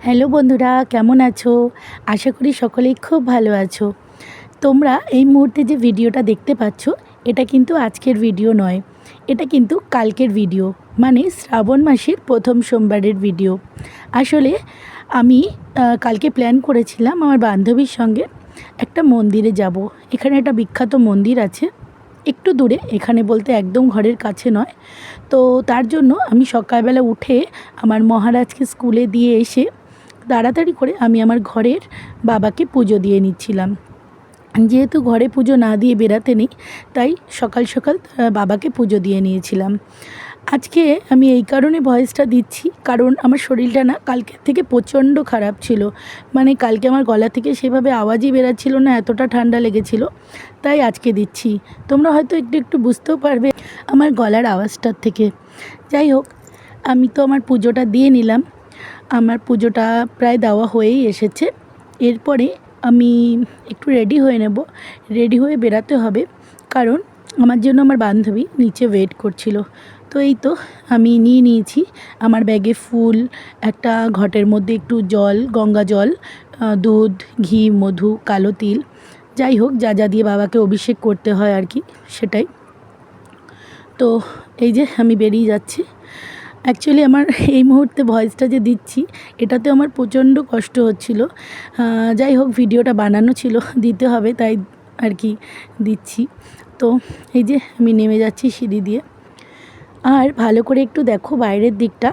Hello বন্ধুরা, কেমন আছো? আশা করি সকলেই খুব ভালো আছো। তোমরা এই মুহূর্তে যে ভিডিওটা দেখতে পাচ্ছ, এটা কিন্তু আজকের ভিডিও নয়, এটা কিন্তু কালকের ভিডিও, মানে শ্রাবণ মাসের প্রথম সোমবারের ভিডিও। আসলে আমি কালকে প্ল্যান করেছিলাম আমার বান্ধবীর সঙ্গে একটা মন্দিরে যাব। এখানে একটা বিখ্যাত মন্দির আছে, একটু দূরে, এখানে বলতে একদম ঘরের কাছে নয়। তো তার জন্য আমি সকালবেলা উঠে আমার মহারাজকে স্কুলে দিয়ে এসে তাড়াতাড়ি করে আমি আমার ঘরের বাবাকে পুজো দিয়ে নিচ্ছিলাম। যেহেতু ঘরে পুজো না দিয়ে বেরাতে নেই, তাই সকাল সকাল বাবাকে পুজো দিয়ে নিয়েছিলাম। আজকে আমি এই কারণে ভয়েসটা দিচ্ছি, কারণ আমার শরীরটা না কালকের থেকে প্রচণ্ড খারাপ ছিল। মানে কালকে আমার গলা থেকে সেভাবে আওয়াজই বেরাচ্ছিল না, এতটা ঠান্ডা লেগেছিল। তাই আজকে দিচ্ছি, তোমরা হয়তো একটু একটু বুঝতেও পারবে আমার গলার আওয়াজটার থেকে। যাই হোক, আমি তো আমার পুজোটা দিয়ে নিলাম। আমার পুজোটা প্রায় দেওয়া হয়েই এসেছে। এরপরে আমি একটু রেডি হয়ে নেব, রেডি হয়ে বেরাতে হবে, কারণ আমার জন্য আমার বান্ধবী নিচে ওয়েট করছিল। তো এই তো আমি নিয়ে নিয়েছি আমার ব্যাগে ফুল, একটা ঘটের মধ্যে একটু জল, গঙ্গা জল, দুধ, ঘি, মধু, কালো তিল, যাই হোক যা যা দিয়ে বাবাকে অভিষেক করতে হয় আর কি, সেটাই। তো এই যে আমি বেরিয়ে যাচ্ছি। অ্যাকচুয়ালি আমার এই মুহূর্তে ভয়েসটা যে দিচ্ছি, এটাতে আমার প্রচণ্ড কষ্ট হচ্ছিল। যাই হোক, ভিডিওটা বানানো ছিল, দিতে হবে, তাই আর কি দিচ্ছি। তো এই যে আমি নেমে যাচ্ছি সিঁড়ি দিয়ে। আর ভালো করে একটু দেখো বাইরের দিকটা,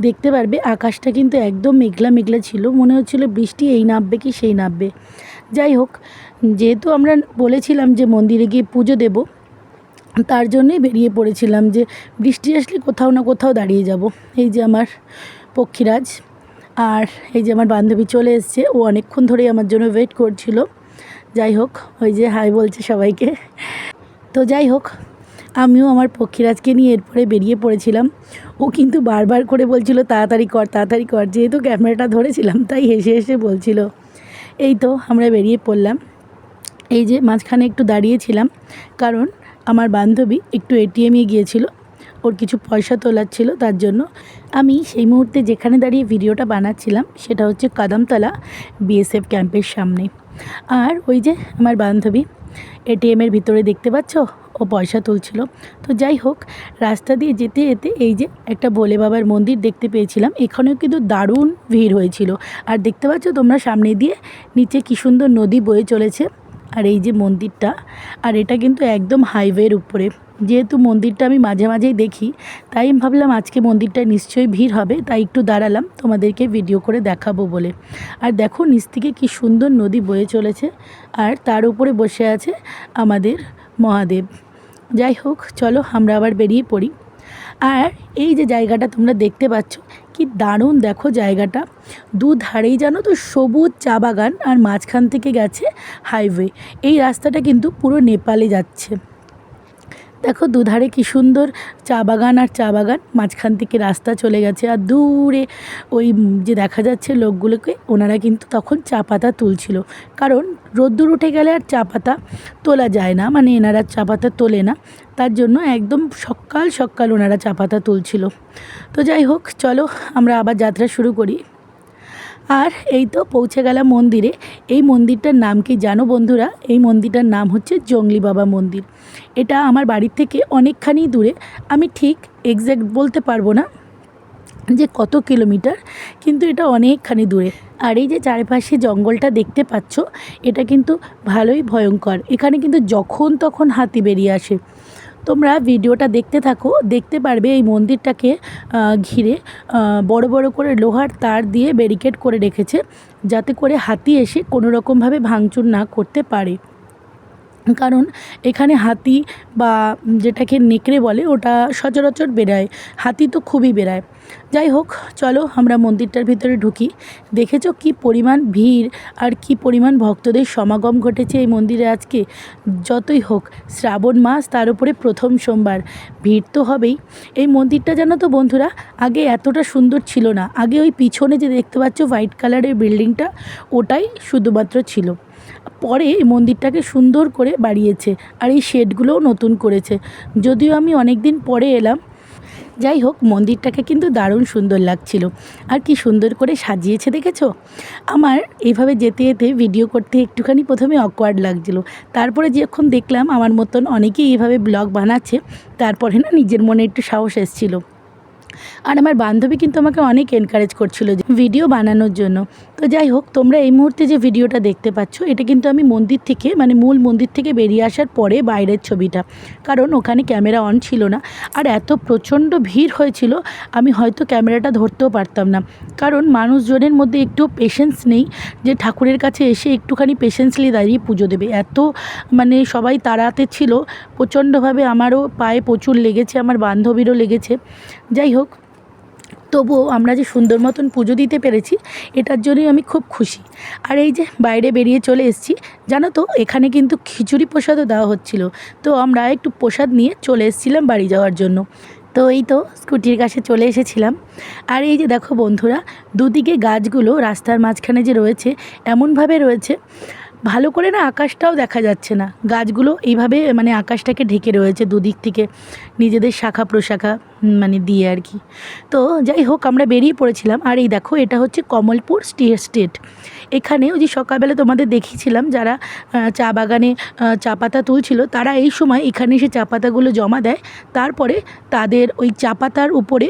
দেখতে পারবে আকাশটা কিন্তু একদম মেঘলা মেঘলা ছিল, মনে হচ্ছিল বৃষ্টি এই নামবে কি সেই নামবে। যাই হোক, যেহেতু আমরা বলেছিলাম যে মন্দিরে গিয়ে পুজো দেব, তার জন্যই বেরিয়ে পড়েছিলাম যে বৃষ্টি আসলে কোথাও না কোথাও দাঁড়িয়ে যাব। এই যে আমার পক্ষীরাজ, আর এই যে আমার বান্ধবী চলে এসছে, ও অনেকক্ষণ ধরেই আমার জন্য ওয়েট করছিল। যাই হোক, ওই যে হাই বলছে সবাইকে। তো যাই হোক, আমিও আমার পক্ষীরাজকে নিয়ে এরপরে বেরিয়ে পড়েছিলাম। ও কিন্তু বারবার করে বলছিল তাড়াতাড়ি কর তাড়াতাড়ি কর, যেহেতু ক্যামেরাটা ধরেছিলাম তাই হেসে হেসে বলছিল। এই তো আমরা বেরিয়ে পড়লাম। এই যে মাঝখানে একটু দাঁড়িয়েছিলাম, কারণ আমার বান্ধবী একটু এটিএমে গিয়েছিল, ওর কিছু পয়সা তোলার ছিল, তার জন্য। আমি সেই মুহূর্তে যেখানে দাঁড়িয়ে ভিডিওটা বানাচ্ছিলাম সেটা হচ্ছে কদমতলা বিএসএফ ক্যাম্পের সামনে। আর ওই যে আমার বান্ধবী এটিএমের ভিতরে দেখতে পাচ্ছ, ও পয়সা তুলছিল। তো যাই হোক, রাস্তা দিয়ে যেতে যেতে এই যে একটা ভোলে বাবার মন্দির দেখতে পেয়েছিলাম, এখানেও কিন্তু দারুণ ভিড় হয়েছিল। আর দেখতে পাচ্ছ তোমরা সামনে দিয়ে নিচে কী সুন্দর নদী বয়ে চলেছে। আর এই যে মন্দিরটা, আর এটা কিন্তু একদম হাইওয়ের উপরে। যেহেতু মন্দিরটা আমি মাঝে মাঝেই দেখি, তাই আমি ভাবলাম আজকে মন্দিরটায় নিশ্চয়ই ভিড় হবে, তাই একটু দাঁড়ালাম তোমাদেরকে ভিডিও করে দেখাবো বলে। আর দেখো নিচ থেকে কী সুন্দর নদী বয়ে চলেছে, আর তার উপরে বসে আছে আমাদের মহাদেব। যাই হোক, চলো আমরা আবার বেরিয়ে পড়ি। আর এই যে জায়গাটা তোমরা দেখতে পাচ্ছ, কি দারুণ দেখো জায়গাটা, দুধারেই জানো তো সবুজ চা বাগান, আর মাঝখান থেকে গেছে হাইওয়ে। এই রাস্তাটা কিন্তু পুরো নেপালে যাচ্ছে। দেখো দুধারে কি সুন্দর চা বাগান, আর চা বাগান, মাঝখান থেকে রাস্তা চলে গেছে, আর দূরে ওই যে দেখা যাচ্ছে লোকগুলোকে, ওনারা কিন্তু তখন চা পাতা তুলছিল। কারণ রোদ্দুর উঠে গেলে আর চা পাতা তোলা যায় না, মানে এনারা চা পাতা তোলে না, তার জন্য একদম সকাল সকাল ওনারা চা পাতা তুলছিল। তো যাই হোক, চলো আমরা আবার যাত্রা শুরু করি। আর এই তো পৌঁছে গেলাম মন্দিরে। এই মন্দিরটার নাম কি জানো বন্ধুরা? এই মন্দিরটার নাম হচ্ছে জংলি বাবা মন্দির। এটা আমার বাড়ির থেকে অনেকখানি দূরে, আমি ঠিক এক্স্যাক্ট বলতে পারবো না যে কত কিলোমিটার, কিন্তু এটা অনেকখানি দূরে। আর এই যে চারপাশে জঙ্গলটা দেখতে পাচ্ছ, এটা কিন্তু ভালোই ভয়ঙ্কর। এখানে কিন্তু যখন তখন হাতি বেরিয়ে আসে। তোমরা ভিডিওটা দেখতে থাকো, দেখতে পারবে এই মন্দিরটাকে ঘিরে বড় বড় করে লোহার তার দিয়ে ব্যারিকেড করে রেখেছে, যাতে করে হাতি এসে কোনো রকমভাবে ভাঙচুর না করতে পারে। কারণ এখানে হাতি বা যেটাকে নেকড়ে বলে, ওটা সচরাচর বেরায়, হাতি তো খুবই বেরায়। যাই হোক, চলো আমরা মন্দিরটার ভিতরে ঢুকি। দেখেছো কি পরিমাণ ভিড়, আর কি পরিমাণ ভক্তদের সমাগম ঘটেছে এই মন্দিরে আজকে। যতই হোক শ্রাবণ মাস, তার উপরে প্রথম সোমবার, ভিড় তো হবেই। এই মন্দিরটা জানো তো বন্ধুরা, আগে এতটা সুন্দর ছিল না। আগে ওই পিছনে যে দেখতে পাচ্ছ হোয়াইট কালারের বিল্ডিংটা, ওটাই শুধুমাত্র ছিল। পরে এই মন্দিরটাকে সুন্দর করে বাড়িয়েছে, আর এই শেডগুলোও নতুন করেছে। যদিও আমি অনেক দিন পরে এলাম, যাই হোক, মন্দিরটাকে কিন্তু দারুণ সুন্দর লাগছিল। আর কি সুন্দর করে সাজিয়েছে দেখেছো। আমার এইভাবে যেতে যেতে ভিডিও করতে একটুখানি প্রথমে অকওয়ার্ড লাগছিল, তারপরে যখন দেখলাম আমার মতন অনেকেই এইভাবে ব্লগ বানাচ্ছে, তারপরে না নিজের মনে একটু সাহস এসেছিলো। আর আমার বান্ধবী কিন্তু আমাকে অনেক এনকারেজ করছিল যে ভিডিও বানানোর জন্য। তো যাই হোক, তোমরা এই মুহূর্তে যে ভিডিওটা দেখতে পাচ্ছ, এটা কিন্তু আমি মন্দির থেকে মানে মূল মন্দির থেকে বেরিয়ে আসার পরে বাইরের ছবিটা, কারণ ওখানে ক্যামেরা অন ছিল না। আর এত প্রচণ্ড ভিড় হয়েছিল, আমি হয়তো ক্যামেরাটা ধরতেও পারতাম না, কারণ মানুষজনের মধ্যে একটু পেশেন্স নেই যে ঠাকুরের কাছে এসে একটুখানি পেশেন্সলি দাঁড়িয়ে পুজো দেবে। এত মানে সবাই তাড়াতে ছিল প্রচণ্ডভাবে, আমারও পায়ে প্রচুর লেগেছে, আমার বান্ধবীরও লেগেছে। যাই হোক, তবুও আমরা যে সুন্দর মতন পুজো দিতে পেরেছি, এটার জন্যই আমি খুব খুশি। আর এই যে বাইরে বেরিয়ে চলে এসেছি, জানো তো এখানে কিন্তু খিচুড়ি প্রসাদও দেওয়া হচ্ছিল। তো আমরা একটু প্রসাদ নিয়ে চলে এসেছিলাম বাড়ি যাওয়ার জন্য। তো এই তো স্কুটির কাছে চলে এসেছিলাম। আর এই যে দেখো বন্ধুরা, দুদিকে গাছগুলো রাস্তার মাঝখানে যে রয়েছে, এমনভাবে রয়েছে ভালো করে না আকাশটাও দেখা যাচ্ছে না, গাছগুলো এইভাবে মানে আকাশটাকে ঢেকে রয়েছে দুদিক থেকে নিজেদের শাখা প্রশাখা মানে দিয়ে আর কি। তো যাই হোক, আমরা বেরিয়ে পড়েছিলাম। আর এই দেখো, এটা হচ্ছে কমলপুর স্টেট। এখানে ওই যে সকালবেলা তোমাদের দেখিয়েছিলাম, যারা চা বাগানে চা পাতা তুলছিল, তারা এই সময় এখানে এসে চা পাতাগুলো জমা দেয়। তারপরে তাদের ওই চা পাতার উপরে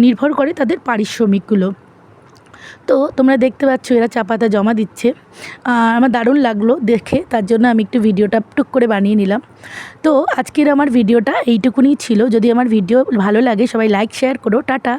নির্ভর করে তাদের পারিশ্রমিকগুলো। তো তোমরা দেখতে পাচ্ছ এরা চা পাতা জমা দিচ্ছে। আমার দারুণ লাগলো দেখে, তার জন্য আমি একটু ভিডিওটা টুক করে বানিয়ে নিলাম। তো আজকের আমার ভিডিওটা এইটুকুনি ছিল। যদি আমার ভিডিও ভালো লাগে, সবাই লাইক শেয়ার করো। টাটা।